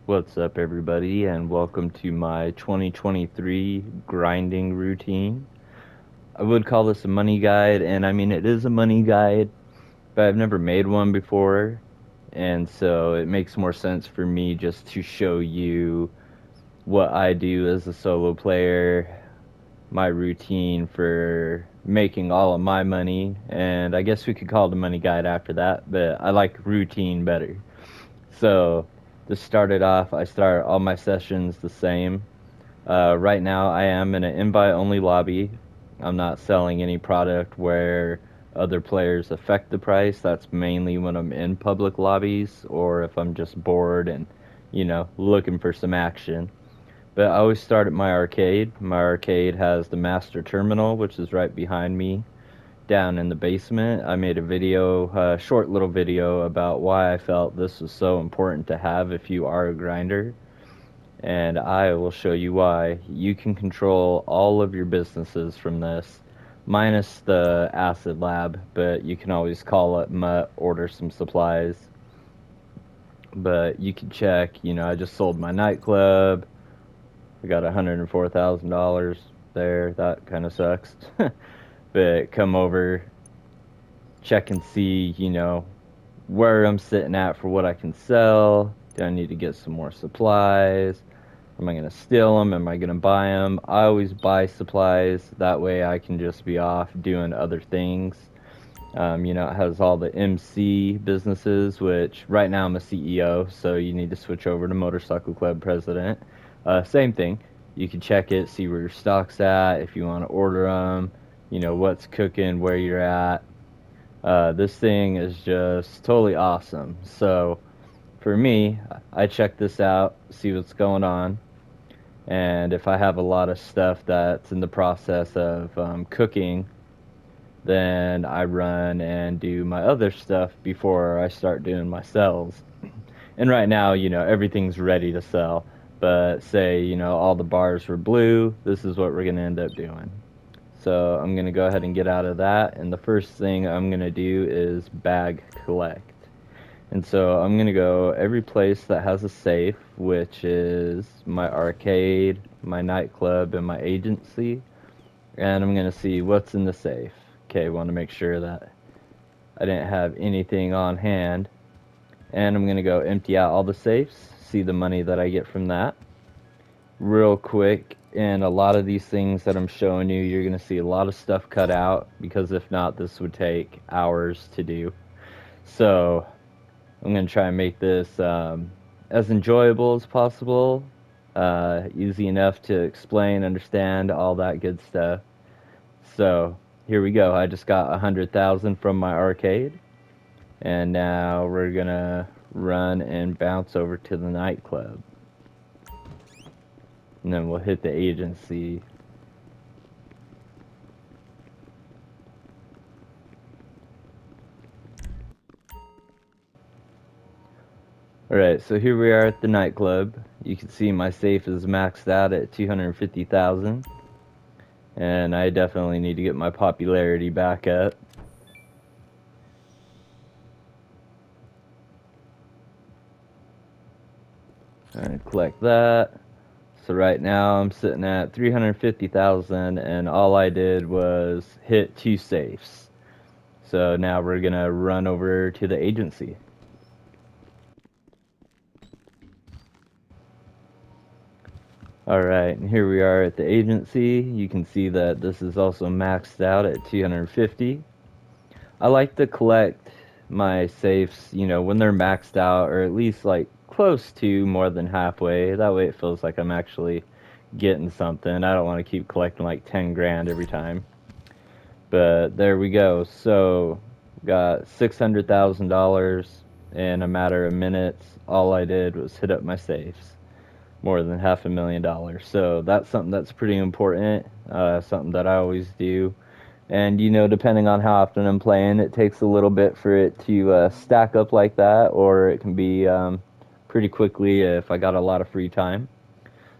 What's up, everybody, and welcome to my 2023 grinding routine. I would call this a money guide, and I mean, it is a money guide, but I've never made one before, and so it makes more sense for me just to show you what I do as a solo player, my routine for making all of my money, and I guess we could call it a money guide after that, but I like routine better. So, to start it off, I start all my sessions the same. Right now, I am in an invite only lobby. I'm not selling any product where other players affect the price. That's mainly when I'm in public lobbies or if I'm just bored and, looking for some action. But I always start at my arcade. My arcade has the master terminal, which is right behind me down in the basement. I made a video, a short little video about why I felt this was so important to have if you are a grinder. And I will show you why. You can control all of your businesses from this, minus the acid lab, but you can always call up Mutt, order some supplies. But you can check, I just sold my nightclub. I got $104,000 there. That kind of sucks. But come over, check and see, where I'm sitting at for what I can sell. Do I need to get some more supplies? Am I going to steal them? Am I going to buy them? I always buy supplies. That way I can just be off doing other things. It has all the MC businesses, which right now I'm a CEO, so you need to switch over to Motorcycle Club President. Same thing. You can check it, see where your stock's at, if you want to order them, what's cooking, where you're at. This thing is just totally awesome. So for me, I check this out, see what's going on. And if I have a lot of stuff that's in the process of cooking, then I run and do my other stuff before I start doing my sells. And right now, everything's ready to sell. But say, all the bars were blue, this is what we're going to end up doing. So I'm going to go ahead and get out of that. And the first thing I'm going to do is bag collect. And so I'm going to go every place that has a safe, which is my arcade, my nightclub, and my agency. And I'm going to see what's in the safe. Okay, want to make sure that I didn't have anything on hand. And I'm going to go empty out all the safes, see the money that I get from that. Real quick, and a lot of these things that I'm showing you, you're going to see a lot of stuff cut out, because if not, this would take hours to do. So I'm going to try and make this as enjoyable as possible, easy enough to explain, understand, all that good stuff. So here we go. I just got 100,000 from my arcade, and now we're going to run and bounce over to the nightclub. And then we'll hit the agency. Alright, so here we are at the nightclub. You can see my safe is maxed out at 250,000. And I definitely need to get my popularity back up. And collect that. So right now I'm sitting at 350,000, and all I did was hit 2 safes. So now we're gonna run over to the agency. Alright, and here we are at the agency. You can see that this is also maxed out at 250. I like to collect my safes, when they're maxed out, or at least like close to more than halfway. That way it feels like I'm actually getting something. I don't want to keep collecting like 10 grand every time. But there we go. So got $600,000 in a matter of minutes. All I did was hit up my safes. More than $500,000. So that's something that's pretty important. Something that I always do. And, depending on how often I'm playing, it takes a little bit for it to stack up like that, or it can be pretty quickly if I got a lot of free time.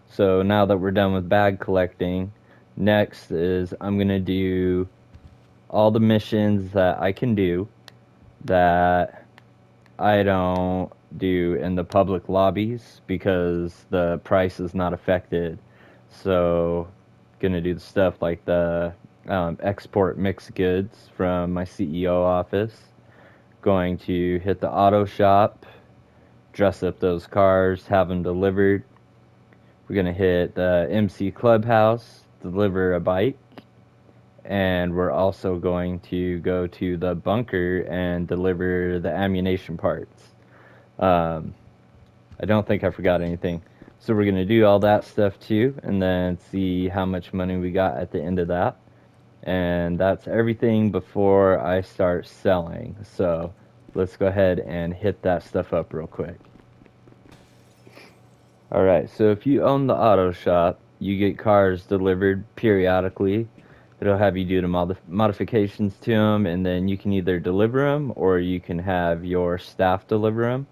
So now that we're done with bag collecting, next is I'm going to do all the missions that I can do that I don't do in the public lobbies because the price is not affected. So, gonna do the stuff like the export mixed goods from my CEO office. Going to hit the auto shop, dress up those cars, have them delivered. We're gonna hit the MC Clubhouse, deliver a bike, and we're also going to go to the bunker and deliver the AMMU-NATION parts. I don't think I forgot anything. So we're going to do all that stuff too, and then see how much money we got at the end of that. And that's everything before I start selling. So let's go ahead and hit that stuff up real quick. Alright, so if you own the auto shop, you get cars delivered periodically. It'll have you do the modifications to them, and then you can either deliver them or you can have your staff deliver them.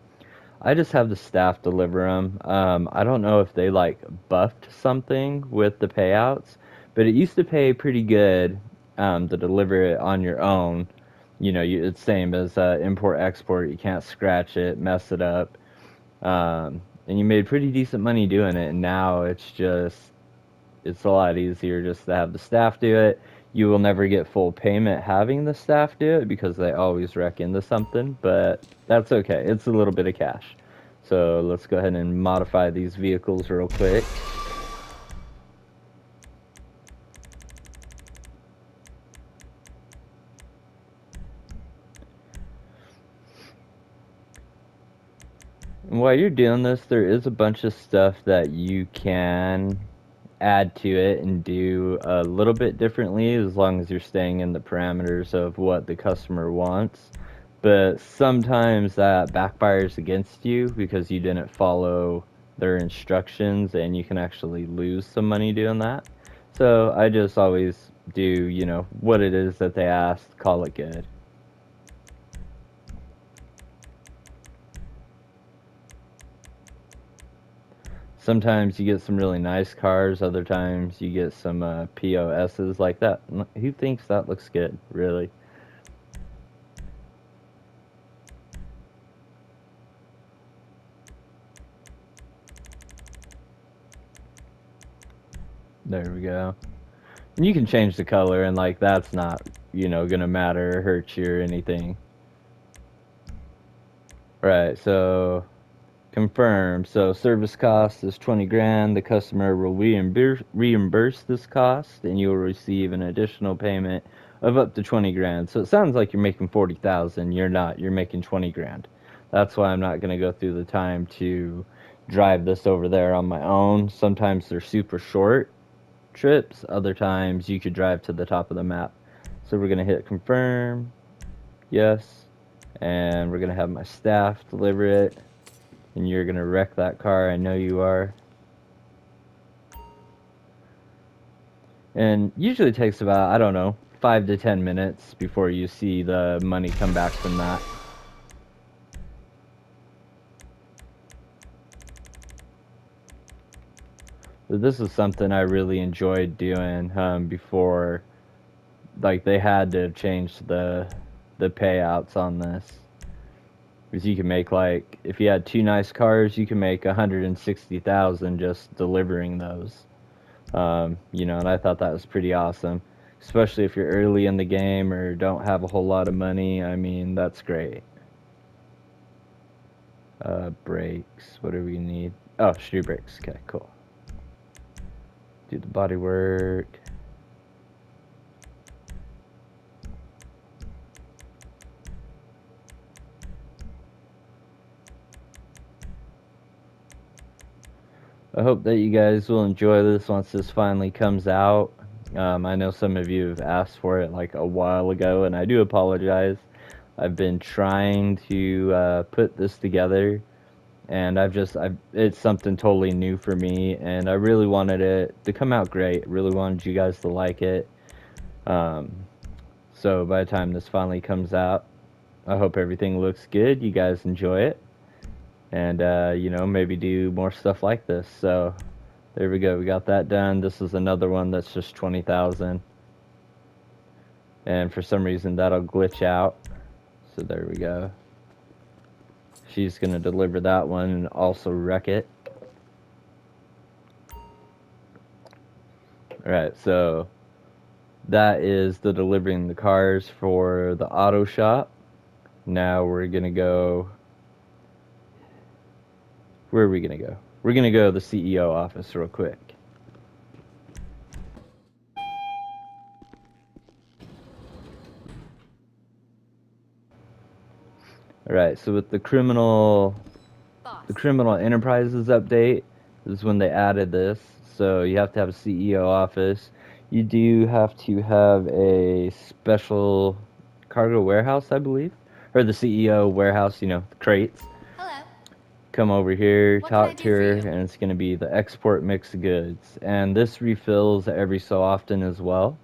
I just have the staff deliver them. I don't know if they like buffed something with the payouts, but it used to pay pretty good to deliver it on your own. You know, it's same as import export. You can't scratch it, mess it up, and you made pretty decent money doing it. And now it's a lot easier just to have the staff do it. You will never get full payment having the staff do it because they always wreck into something, but that's okay. It's a little bit of cash. So let's go ahead and modify these vehicles real quick. And while you're doing this, there is a bunch of stuff that you can add to it and do a little bit differently as long as you're staying in the parameters of what the customer wants. But sometimes that backfires against you because you didn't follow their instructions, and you can actually lose some money doing that. So I just always do, you know, what it is that they asked, call it good. Sometimes you get some really nice cars, other times you get some POSs like that. Who thinks that looks good, really? There we go. And you can change the color, and like that's not, you know, gonna matter or hurt you or anything. Right, so confirm. So service cost is 20 grand. The customer will reimburse this cost, and you will receive an additional payment of up to 20 grand. So it sounds like you're making 40,000. You're not. You're making 20 grand. That's why I'm not going to go through the time to drive this over there on my own. Sometimes they're super short trips. Other times you could drive to the top of the map. So we're going to hit confirm. Yes. And we're going to have my staff deliver it. And you're gonna wreck that car, I know you are. And usually it takes about, I don't know, 5 to 10 minutes before you see the money come back from that. But this is something I really enjoyed doing before, like they had to change the payouts on this. Because you can make, like, if you had 2 nice cars, you can make 160,000 just delivering those. You know, and I thought that was pretty awesome, especially if you're early in the game or don't have a whole lot of money. I mean, that's great. Brakes, what do we need? Oh, street brakes. Okay, cool. Do the body work. I hope that you guys will enjoy this once this finally comes out. I know some of you have asked for it like a while ago, and I do apologize. I've been trying to put this together, and it's something totally new for me, and I really wanted it to come out great. Really wanted you guys to like it. So by the time this finally comes out, I hope everything looks good. You guys enjoy it. And, you know, maybe do more stuff like this. So, there we go. We got that done. This is another one that's just 20,000. And for some reason, that'll glitch out. So, there we go. she's gonna deliver that one and also wreck it. Alright, so that is the delivering the cars for the auto shop. Now we're gonna go. Where are we gonna go? We're gonna go to the CEO office real quick. Alright, so with the criminal enterprises update, this is when they added this. So you have to have a CEO office. You do have to have a special cargo warehouse, I believe. Or the CEO warehouse, you know, the crates. Hello. Come over here, talk to her, and it's going to be the export mixed goods. And this refills every so often as well.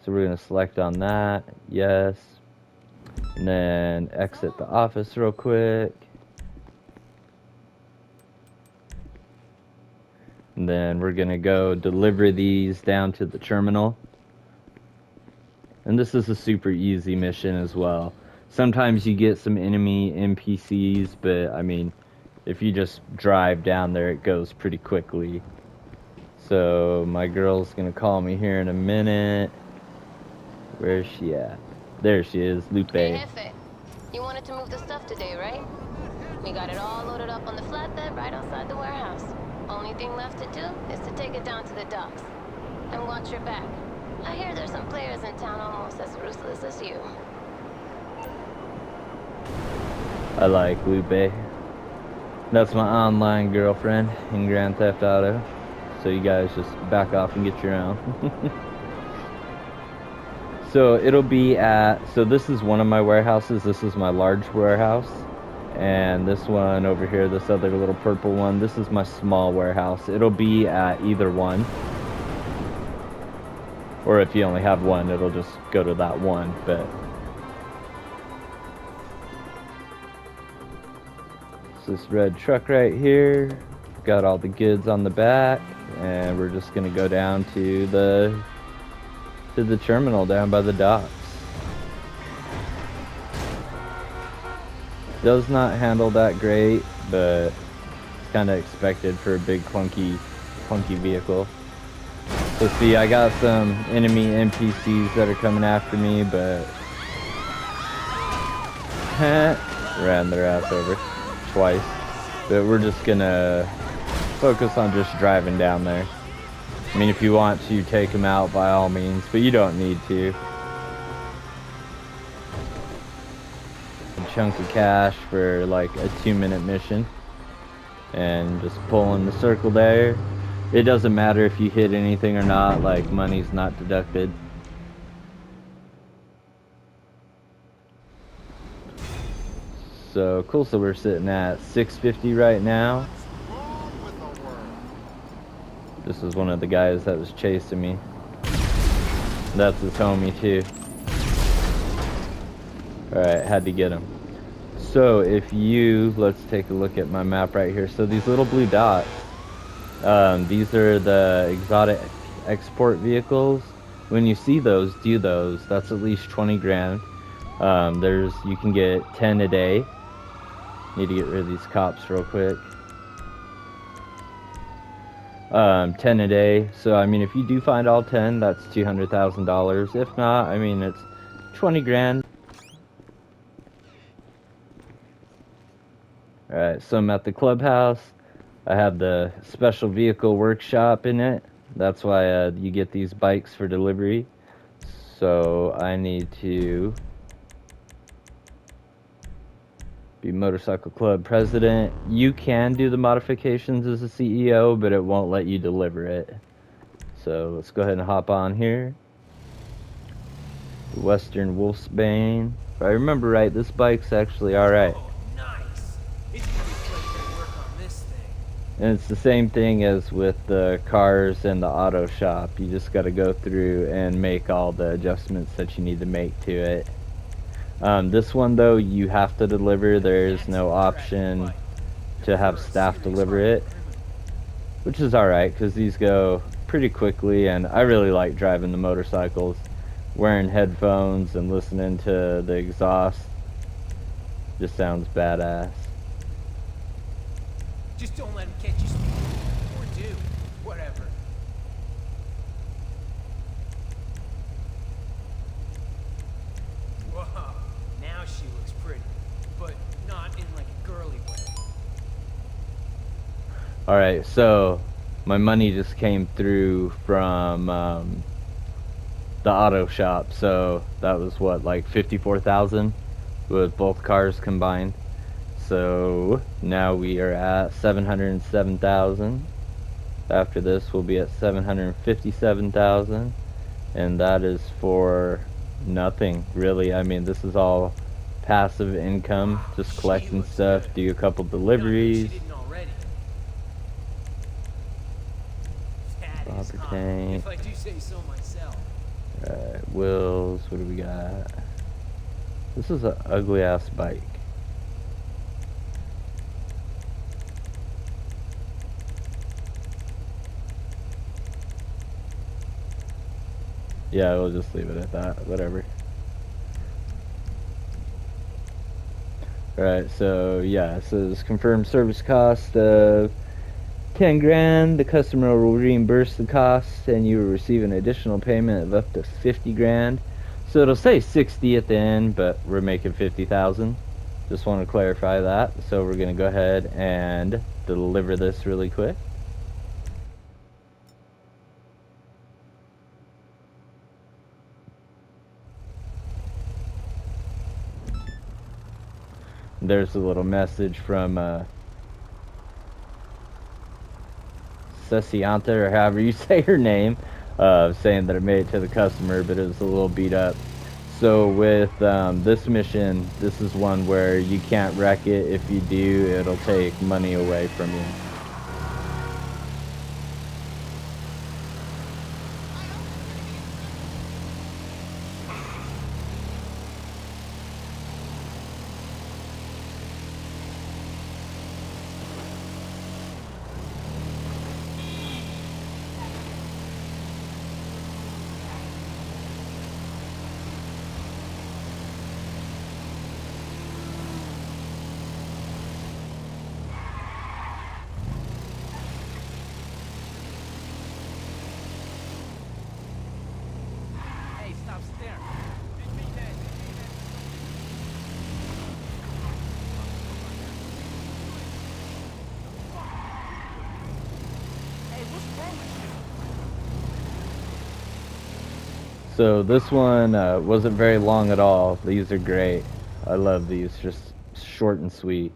So we're going to select on that, yes. And then exit the office real quick. And then we're going to go deliver these down to the terminal. And this is a super easy mission as well. Sometimes you get some enemy NPCs, but I mean, if you just drive down there, it goes pretty quickly. So my girl's going to call me here in a minute. Where's she at? There she is, Lupe. Hey, Jefe. You wanted to move the stuff today, right? We got it all loaded up on the flatbed right outside the warehouse. Only thing left to do is to take it down to the docks. And watch your back. I hear there's some players in town almost as ruthless as you. I like Lupe. That's my online girlfriend in Grand Theft Auto. So you guys just back off and get your own. So it'll be at, so this is one of my warehouses. This is my large warehouse. And this one over here, this other little purple one, this is my small warehouse. It'll be at either one. Or if you only have one, it'll just go to that one. But it's this red truck right here. Got all the goods on the back. And we're just gonna go down to the terminal down by the docks. Does not handle that great, but it's kind of expected for a big clunky vehicle. So see, I got some enemy NPCs that are coming after me, but ran their ass over twice. But we're just gonna focus on just driving down there. I mean, if you want to take them out, by all means, but you don't need to. A chunk of cash for like a 2-minute mission. And just pull in the circle there. It doesn't matter if you hit anything or not, like money's not deducted. So cool, so we're sitting at 650 right now. This is one of the guys that was chasing me. That's his homie too. Alright, had to get him. So if you, let's take a look at my map right here. So these little blue dots, these are the exotic export vehicles. When you see those, do those. That's at least 20 grand. You can get 10 a day. Need to get rid of these cops real quick. 10 a day. So I mean, if you do find all 10, that's $200,000. If not, I mean, it's 20 grand. Alright, so I'm at the clubhouse. I have the special vehicle workshop in it. That's why you get these bikes for delivery. So I need to be motorcycle club president. You can do the modifications as a CEO, but it won't let you deliver it. So let's go ahead and hop on here. Western Wolfsbane. If I remember right, this bike's actually alright. And it's the same thing as with the cars and the auto shop. You just got to go through and make all the adjustments that you need to make to it. This one though, you have to deliver. There is no option to have staff deliver it, which is alright because these go pretty quickly, and I really like driving the motorcycles, wearing headphones and listening to the exhaust. Just sounds badass. Just don't let him catch you speeding. Or do. Whatever. Whoa. Now she looks pretty. But not in like a girly way. Alright, so my money just came through from the auto shop. So that was what, like 54,000 with both cars combined. So now we are at 707,000. After this we'll be at 757,000, and that is for nothing really. I mean, this is all passive income, just collecting stuff, do a couple deliveries. Bobber tank. If I do say so myself. Alright, wheels, what do we got? This is an ugly ass bike. Yeah, we'll just leave it at that, whatever. Alright, so yeah, so this confirmed service cost of 10 grand. The customer will reimburse the cost and you will receive an additional payment of up to 50 grand. So it'll say 60 at the end, but we're making 50,000. Just want to clarify that. So we're going to go ahead and deliver this really quick. There's a little message from Cecianta, or however you say her name, saying that it made it to the customer, but it was a little beat up. So with this mission, this is one where you can't wreck it. If you do, it'll take money away from you. So this one wasn't very long at all. These are great. I love these, just short and sweet.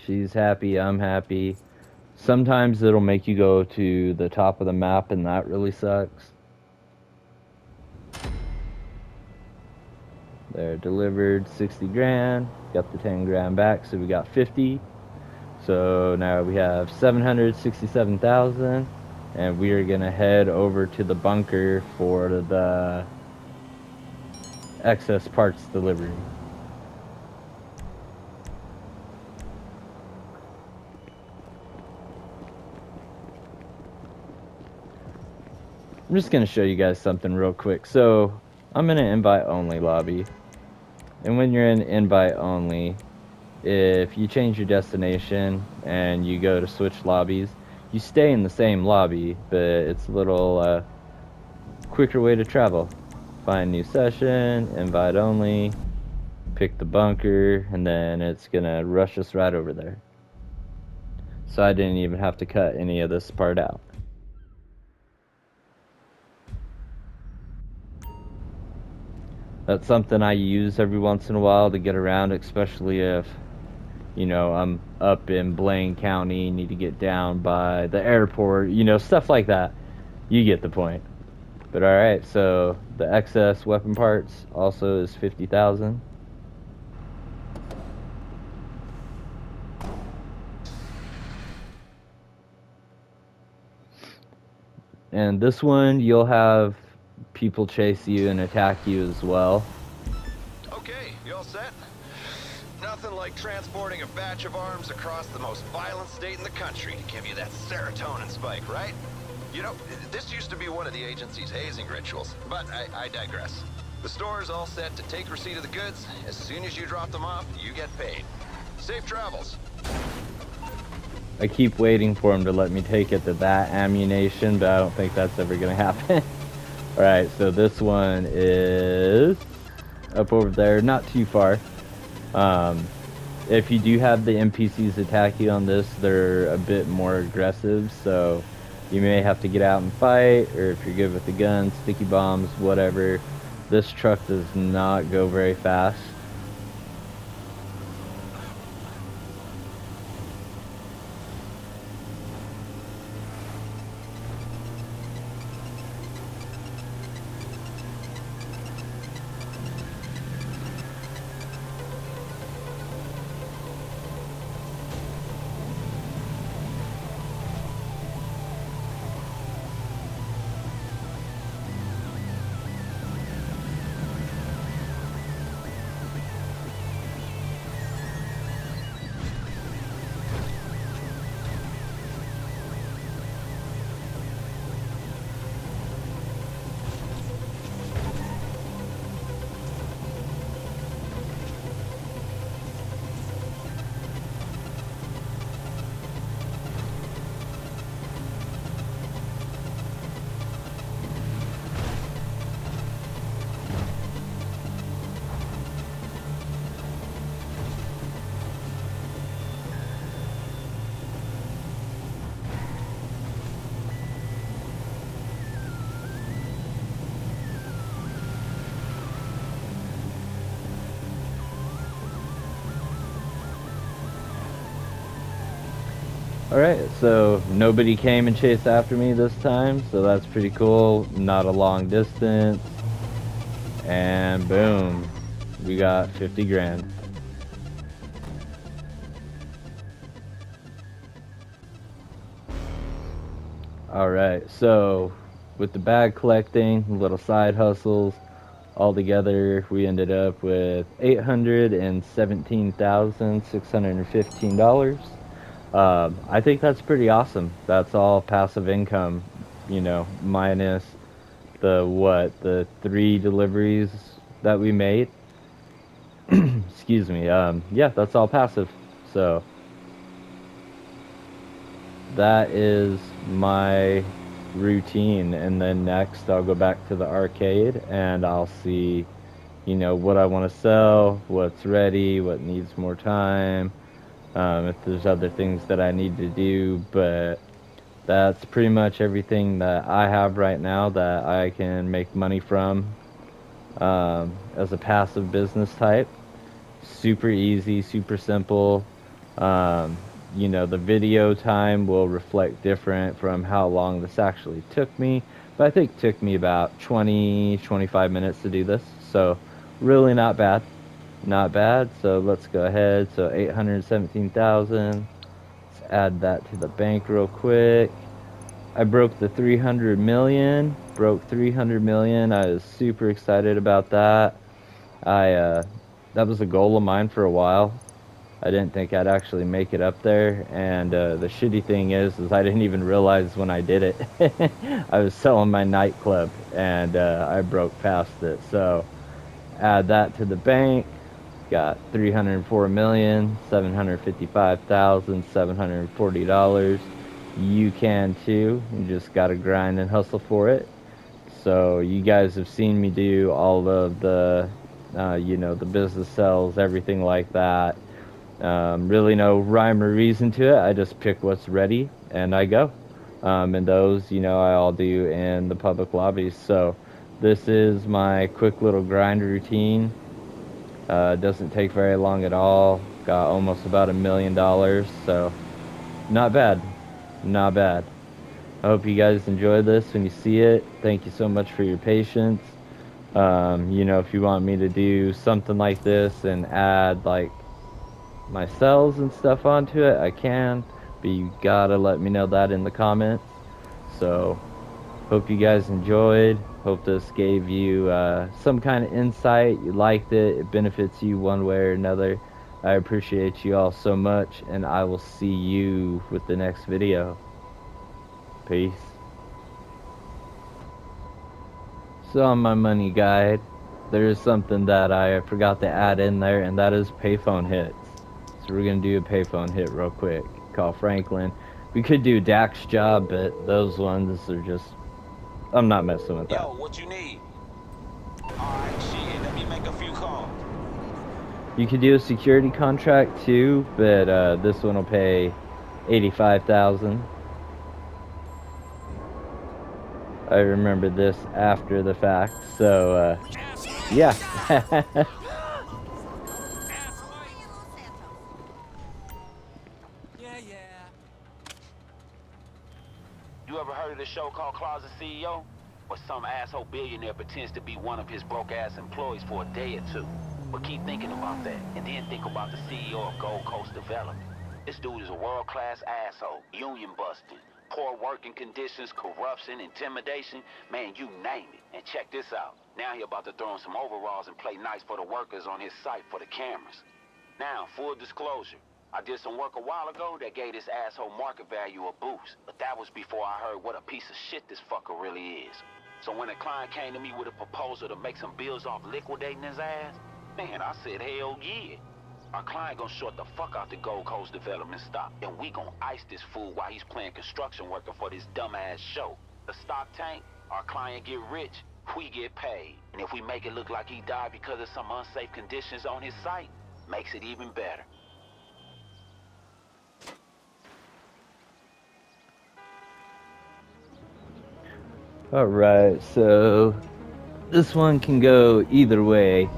She's happy, I'm happy. Sometimes it'll make you go to the top of the map, and that really sucks. They're delivered 60 grand. Got the 10 grand back, so we got 50. So now we have 767,000. And we are going to head over to the bunker for the excess parts delivery. I'm just going to show you guys something real quick. So I'm in an invite only lobby. And when you're in invite only, if you change your destination and you go to switch lobbies, you stay in the same lobby, but it's a little quicker way to travel. Find new session, invite only, pick the bunker, and then it's gonna rush us right over there. So I didn't even have to cut any of this part out. That's something I use every once in a while to get around, especially if, you know, I'm up in Blaine County, need to get down by the airport, you know, stuff like that. You get the point. But alright, so the excess weapon parts also is 50,000. And this one, you'll have people chase you and attack you as well. Okay, you all set? Nothing like transporting a batch of arms across the most violent state in the country to give you that serotonin spike, right? You know, this used to be one of the agency's hazing rituals, but I digress. The store's all set to take receipt of the goods. As soon as you drop them off, you get paid. Safe travels. I keep waiting for him to let me take it to that AMMU-NATION, but I don't think that's ever gonna happen. Alright, so this one is up over there, not too far. If you do have the NPCs attack you on this, they're a bit more aggressive, so you may have to get out and fight, or if you're good with the guns, sticky bombs, whatever. This truck does not go very fast. Alright, so nobody came and chased after me this time, so that's pretty cool. Not a long distance. And boom, we got 50 grand. Alright, so with the bag collecting, little side hustles, all together we ended up with $817,615. I think that's pretty awesome. That's all passive income, you know, minus the 3 deliveries that we made. Excuse me. Yeah, that's all passive. So that is my routine, and then next I'll go back to the arcade and I'll see, you know, what I want to sell, what's ready, what needs more time. If there's other things that I need to do, but that's pretty much everything that I have right now that I can make money from as a passive business type. Super easy, super simple. You know, the video time will reflect different from how long this actually took me, but I think it took me about 20-25 minutes to do this, so really not bad. Not bad. So let's go ahead. So 817,000. Let's add that to the bank real quick. I broke the 300 million. Broke 300 million. I was super excited about that. That was a goal of mine for a while. I didn't think I'd actually make it up there, and the shitty thing is I didn't even realize when I did it. I was selling my nightclub, and I broke past it. So add that to the bank. Got $304,755,740. You can too. You just gotta grind and hustle for it. So you guys have seen me do all of the, you know, the business sales, everything like that. Really no rhyme or reason to it. I just pick what's ready and I go. And those, you know, I all do in the public lobbies. So this is my quick little grind routine. Doesn't take very long at all. Got almost about $1 million, so not bad. Not bad. I hope you guys enjoy this when you see it. Thank you so much for your patience. You know, if you want me to do something like this and add like my cells and stuff onto it, I can, but you gotta let me know that in the comments. So hope you guys enjoyed. Hope this gave you some kind of insight. You liked it. It benefits you one way or another. I appreciate you all so much, and I will see you with the next video. Peace. So on my money guide, there is something that I forgot to add in there, and that is payphone hits. So we're going to do a payphone hit real quick. call Franklin. We could do Dak's job, but those ones are just... I'm not messing with that. Yo, what you need? Alright, shit, let me make a few calls. You could do a security contract too, but this one will pay $85,000. I remember this after the fact, so yeah. You ever heard of this show called Closet CEO? Where some asshole billionaire pretends to be one of his broke-ass employees for a day or two. But keep thinking about that, and then think about the CEO of Gold Coast Development. This dude is a world-class asshole, union-busting, poor working conditions, corruption, intimidation, man, you name it. And check this out. Now he about to throw on some overalls and play nice for the workers on his site for the cameras. Now, full disclosure, I did some work a while ago that gave this asshole market value a boost, but that was before I heard what a piece of shit this fucker really is. So when a client came to me with a proposal to make some bills off liquidating his ass, man, I said, hell yeah. Our client gonna short the fuck out the Gold Coast Development stock, and we gonna ice this fool while he's playing construction worker for this dumbass show. The stock tank, our client get rich, we get paid. And if we make it look like he died because of some unsafe conditions on his site, makes it even better. Alright, so this one can go either way.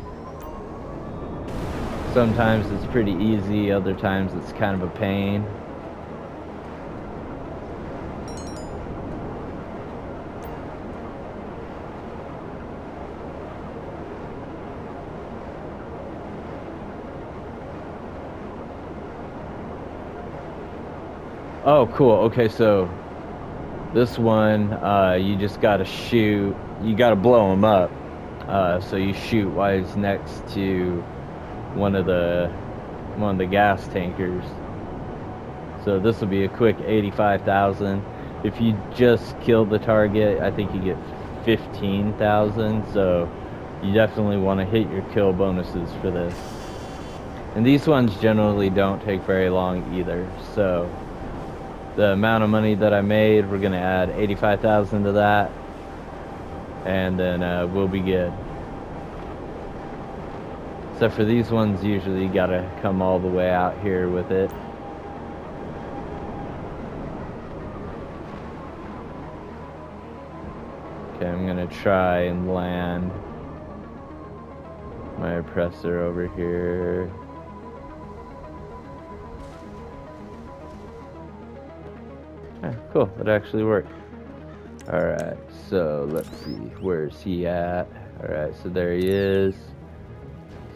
Sometimes it's pretty easy, other times it's kind of a pain. Oh, cool. Okay, so this one, you just gotta shoot. You gotta blow him up. So you shoot while he's next to one of the gas tankers. So this will be a quick 85,000. If you just kill the target, I think you get 15,000. So you definitely want to hit your kill bonuses for this. And these ones generally don't take very long either. So the amount of money that I made, we're gonna add 85,000 to that, and then we'll be good. Except for these ones, usually you gotta come all the way out here with it. Okay, I'm gonna try and land my oppressor over here. Ah, cool, that actually worked. Alright, so let's see, where's he at? Alright, so there he is.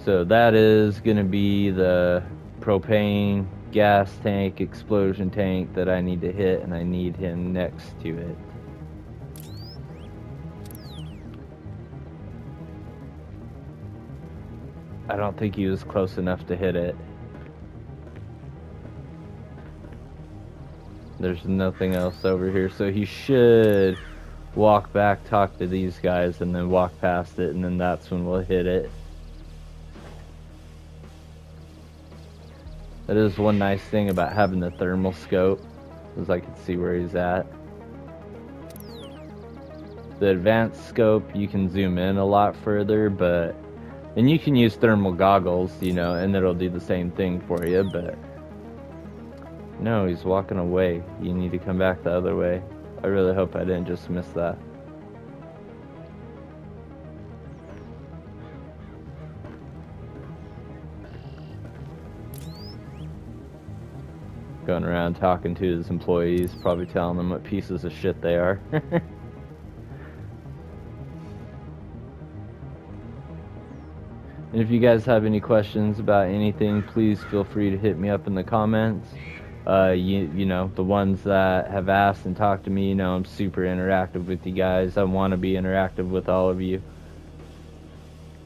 So that is going to be the propane gas tank, explosion tank that I need to hit, and I need him next to it. I don't think he was close enough to hit it. There's nothing else over here, so he should walk back, talk to these guys, and then walk past it, and then that's when we'll hit it. That is one nice thing about having the thermal scope, is I can see where he's at. The advanced scope, you can zoom in a lot further, but... And you can use thermal goggles, you know, and it'll do the same thing for you, but... No, he's walking away. You need to come back the other way. I really hope I didn't just miss that. Going around talking to his employees, probably telling them what pieces of shit they are. And if you guys have any questions about anything, please feel free to hit me up in the comments. You know, the ones that have asked and talked to me, you know, I'm super interactive with you guys. I want to be interactive with all of you.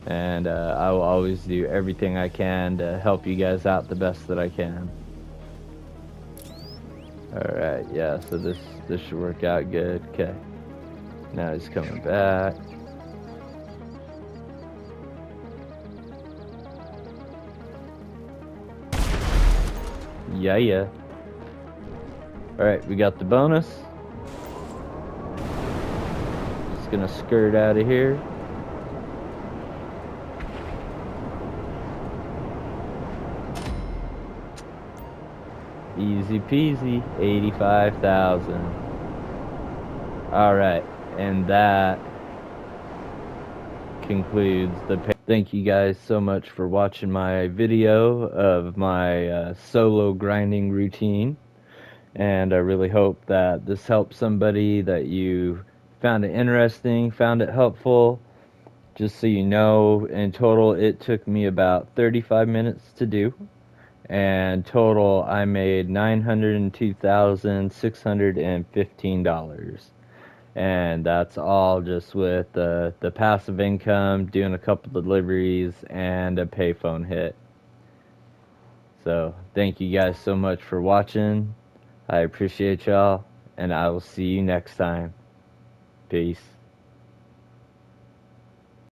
And I will always do everything I can to help you guys out the best that I can. Alright, yeah, so this should work out good. Okay. Now he's coming back. Yeah. Alright, we got the bonus. Just gonna skirt out of here. Easy peasy, 85,000. Alright, and that concludes the pay. Thank you guys so much for watching my video of my solo grinding routine. And I really hope that this helped somebody, that you found it interesting, found it helpful. Just so you know, in total it took me about 35 minutes to do. And total I made $902,615. And that's all just with the passive income, doing a couple deliveries, and a payphone hit. So thank you guys so much for watching. I appreciate y'all, and I will see you next time. Peace.